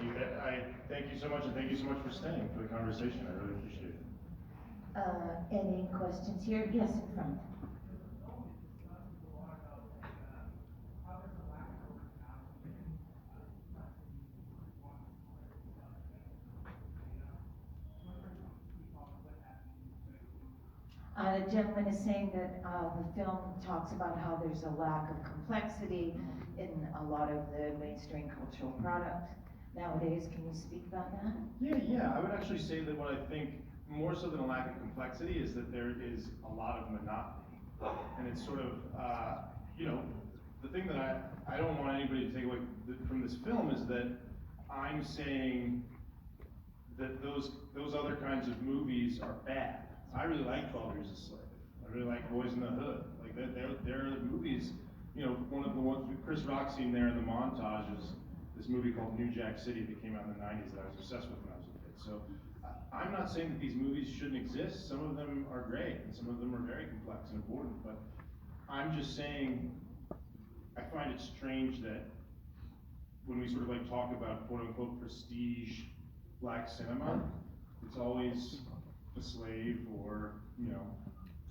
you. I thank you so much, and thank you so much for staying for the conversation. I really appreciate it. Any questions here? Yes, in front. The gentleman is saying that the film talks about how there's a lack of complexity in a lot of the mainstream cultural product nowadays. Can you speak about that? Yeah. I would actually say that what I think, more so than a lack of complexity, is that there is a lot of monotony. And it's sort of, the thing that I don't want anybody to take away from this film is that I'm saying that those other kinds of movies are bad. I really like 12 Years a Slave. I really like Boys in the Hood. Like they're movies. One of the ones with Chris Rock scene there in the montage is this movie called New Jack City that came out in the 90s that I was obsessed with when I was a kid. So I'm not saying that these movies shouldn't exist. Some of them are great and some of them are very complex and important. But I'm just saying I find it strange that when we sort of like talk about quote unquote prestige black cinema, it's always a slave or,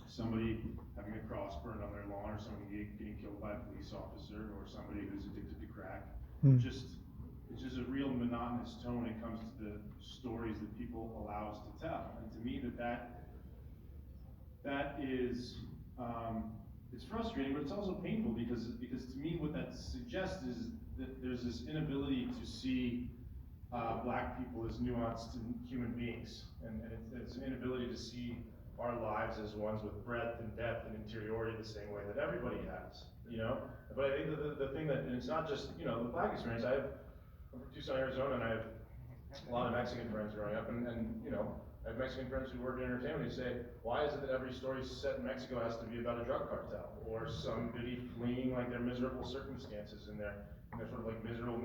somebody having a cross burned on their lawn, or somebody getting killed by a police officer, or somebody who's addicted to crack. It's just a real monotonous tone when it comes to the stories that people allow us to tell. And to me that is, it's frustrating, but it's also painful because to me what that suggests is that there's this inability to see black people as nuanced human beings, and it's an inability to see our lives as ones with breadth and depth and interiority the same way that everybody has, But I think that the thing that, and it's not just, the black experience. I'm from Tucson, Arizona, and I have a lot of Mexican friends growing up, and I have Mexican friends who work in entertainment who say, why is it that every story set in Mexico has to be about a drug cartel, or somebody fleeing like their miserable circumstances in their sort of like miserable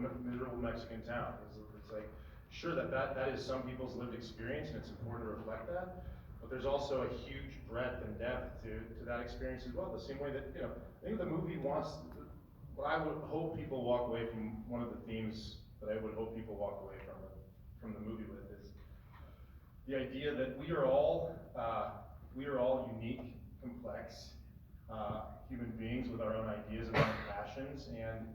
Mexican town? It's like, sure, that is some people's lived experience, and it's important to reflect that, but there's also a huge breadth and depth to that experience as well. The same way that, I think the movie wants, what I would hope people walk away from, one of the themes that I would hope people walk away from the movie with is the idea that we are all unique, complex human beings with our own ideas and our own passions, and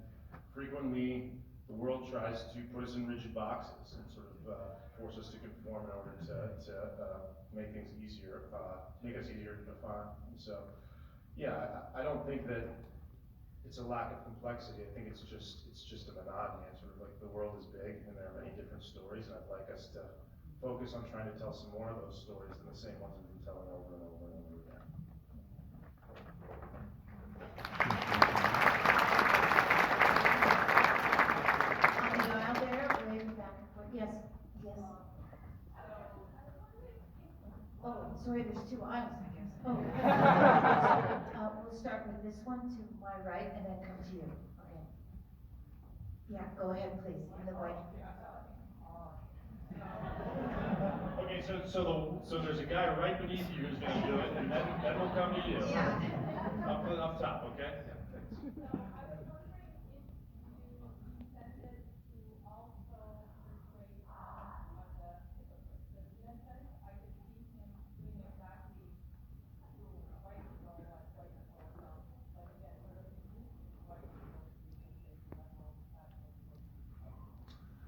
frequently the world tries to put us in rigid boxes and sort of force us to conform in order to make things easier, make us easier to define. And so, yeah, I don't think that it's a lack of complexity. I think it's just a monotony. It's sort of like the world is big and there are many different stories, and I'd like us to focus on trying to tell some more of those stories than the same ones we've been telling over and over and over again. On the aisle there, way in the back. Yes. Oh, sorry, there's two aisles, I guess. Oh. We'll start with this one to my right and then come to you. Okay. Yeah, go ahead, please, in the white. Okay, so there's a guy right beneath you who's going to do it, and then we'll come to you. Yeah. Up top, okay? Yeah, thanks.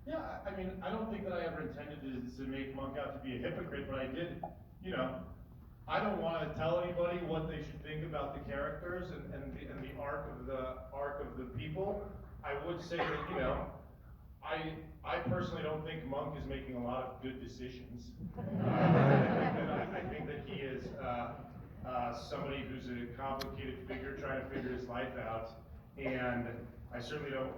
Yeah, I mean, I don't think that I ever intended to make Monk out to be a hypocrite, but I did, I don't want to tell anybody what they should think about the characters and the arc of the people. I would say that, I personally don't think Monk is making a lot of good decisions. I think that he is somebody who's a complicated figure trying to figure his life out, and I certainly don't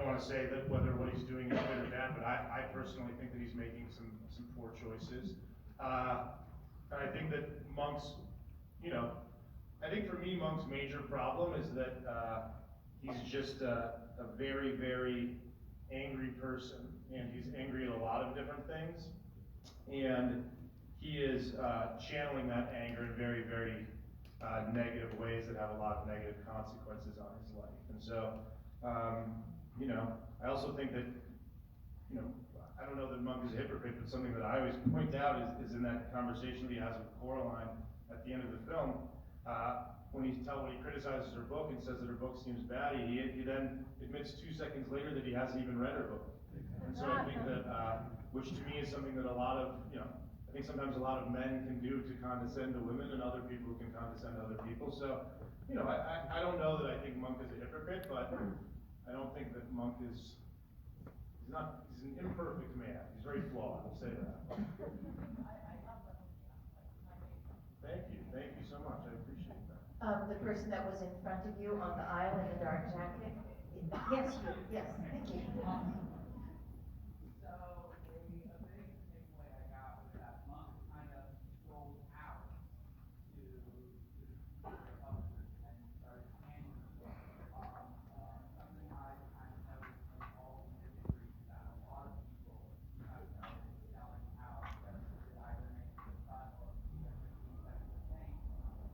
want to say that whether what he's doing is good or bad, but I personally think that he's making some poor choices. And I think that Monk's, I think for me, Monk's major problem is that he's just a very, very angry person, and he's angry at a lot of different things, and he is channeling that anger in very, very negative ways that have a lot of negative consequences on his life. And so, I also think that you know, I don't know that Monk is a hypocrite, but something that I always point out is in that conversation that he has with Coraline at the end of the film, when he criticizes her book and says that her book seems bad, he then admits 2 seconds later that he hasn't even read her book. And so I think that, which to me is something that a lot of, you know, I think sometimes a lot of men can do to condescend to women, and other people can condescend to other people. So, you know, I don't know that I think Monk is a hypocrite, but I don't think that Monk is, he's an imperfect man. He's very flawed, I'll say that. Thank you so much, I appreciate that. The person that was in front of you on the aisle in the dark jacket? Yes, you, yes, thank you. So a big takeaway I got was that Monk kind of rolled out to the publishers and started handing the book. Something I kind of noticed from all the industry is that a lot of people have started selling out just to either make it a cut or keep everything that's the same.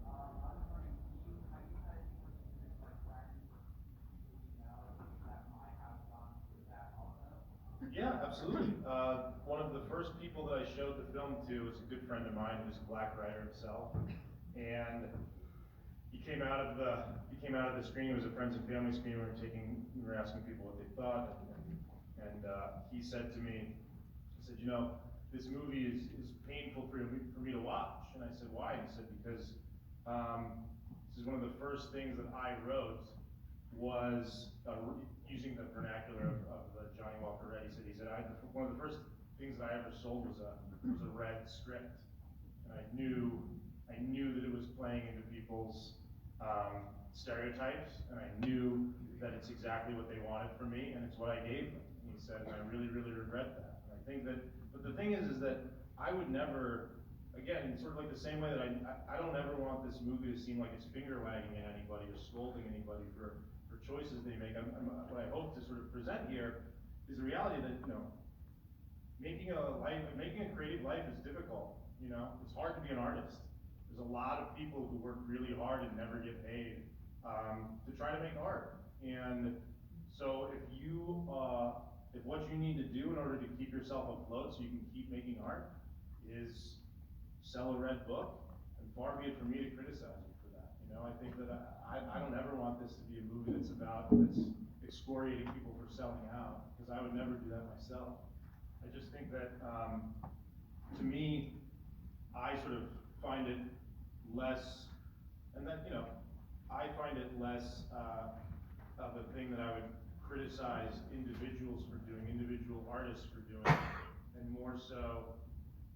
I was wondering, have you had any more specific like friends who you know that might have gone through that also? Yeah, absolutely. One of the first people that I showed the film to was a good friend of mine who's a black writer himself. And he came out of the screening. It was a friends and family screening. We were asking people what they thought, and he said to me, he said, you know, this movie is painful for me to watch. And I said, why? And he said, because this is one of the first things that I wrote was using the vernacular of Johnny Walker Red. He said, one of the first things that I ever sold was a red script, and I knew that it was playing into people's stereotypes, and I knew that it's exactly what they wanted from me, and it's what I gave them. And he said, and I really, really regret that. And I think that, but the thing is that I would never, again, sort of like the same way that I don't ever want this movie to seem like it's finger wagging at anybody or scolding anybody for choices they make. What I hope to sort of present here is the reality that, you know, making a creative life is difficult. You know, it's hard to be an artist. There's a lot of people who work really hard and never get paid to try to make art. And so if what you need to do in order to keep yourself afloat so you can keep making art is sell a red book, and far be it for me to criticize you for that. You know, I think that I don't ever want this to be a movie that's excoriating people for selling out, because I would never do that myself. I just think that, to me, I sort of find it less, and that, you know, I find it less of a thing that I would criticize individuals for doing, individual artists for doing, and more so,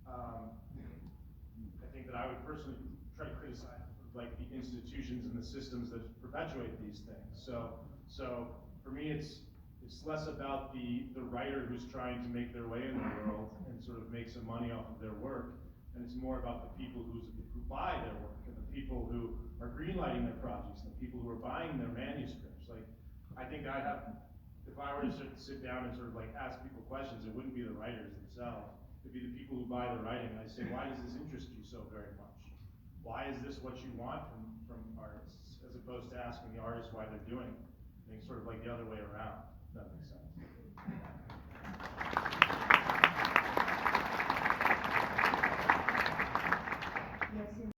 I think that I would personally try to criticize like the institutions and the systems that perpetuate these things. So for me, it's less about the writer who's trying to make their way in the world and sort of make some money off of their work, and it's more about the people who buy their work, and the people who are greenlighting their projects, and the people who are buying their manuscripts. Like, I think if I were to sit down and sort of like ask people questions, it wouldn't be the writers themselves. It'd be the people who buy the writing, and I say, why does this interest you so very much? Why is this what you want from artists, as opposed to asking the artists why they're doing it? I think sort of like the other way around, if that makes sense.